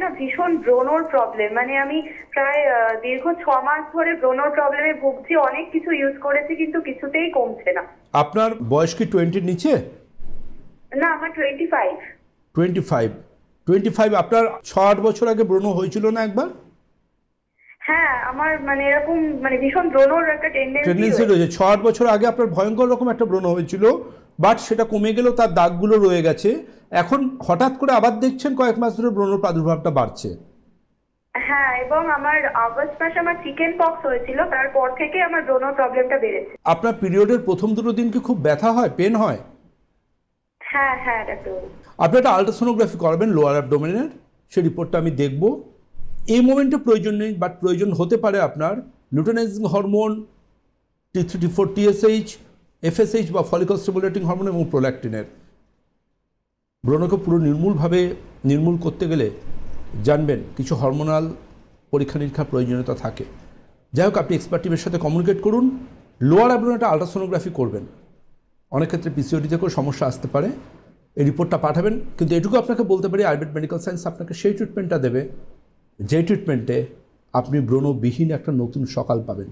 না ভীষণ ব্রণর প্রবলেম, মানে আমি প্রায় দীর্ঘ 6 মাস ধরে ব্রণর প্রবলেমে ভুগছি, অনেক কিছু ইউজ করেছি কিন্তু কিছুতেই কমছে না। আপনার বয়স কি 20-র নিচে? না, আমার 25। 25 আপনার 6-8 বছর আগে ব্রণ হয়েছিল না একবার? হ্যাঁ, আমার মানে এরকম মানে ভীষণ ব্রণর একটা টেন্ডেন্সি রয়েছে। 6-8 বছর আগে আপনার ভয়ঙ্কর রকম একটা ব্রণ হয়েছিল, বাট সেটা কমে গেলেও তার দাগগুলো রয়ে গেছে। এখন হঠাৎ করে আবার দেখছেন কয়েক মাস ধরে ব্রণর প্রাদুর্ভাবটা বাড়ছে। হ্যাঁ, এবং আমার আগস্ট মাসে আমার চিকেন পক্স হয়েছিল, তারপর থেকে আমার ব্রণর প্রবলেমটা বেড়েছে। আপনার পিরিয়ডের প্রথম দুটো দিন কি খুব ব্যথা হয়, পেন হয়? হ্যাঁ হ্যাঁ ডাক্তার। আপনি একটা আলট্রাসোনোগ্রাফি করবেন লোয়ার অ্যাবডোমেনের, সেই রিপোর্টটা আমি দেখব। এই মোমেন্টে প্রয়োজন নেই, বাট প্রয়োজন হতে পারে আপনার luteinizing hormone, T3 T4 TSH, FSH বা ফলিকল স্টিমুলেটিং হরমোন এবং প্রোল্যাক্টিনের। ব্রণকে পুরো নির্মূল করতে গেলে জানবেন কিছু হরমোনাল পরীক্ষা নিরীক্ষার প্রয়োজনীয়তা থাকে। যাই হোক, আপনি এক্সপার্ট টিমের সাথে কমিউনিকেট করুন, লোয়ার অ্যাবডোমেনে একটা আলট্রাসোনোগ্রাফি করবেন। অনেক ক্ষেত্রে পিসিওডিতে করে সমস্যা আসতে পারে, এই রিপোর্টটা পাঠাবেন। কিন্তু এটুকু আপনাকে বলতে পারি, আয়ুর্বেদ মেডিকেল সায়েন্স আপনাকে সেই ট্রিটমেন্টটা দেবে যে ট্রিটমেন্টে আপনি ব্রণবিহীন একটা নতুন সকাল পাবেন।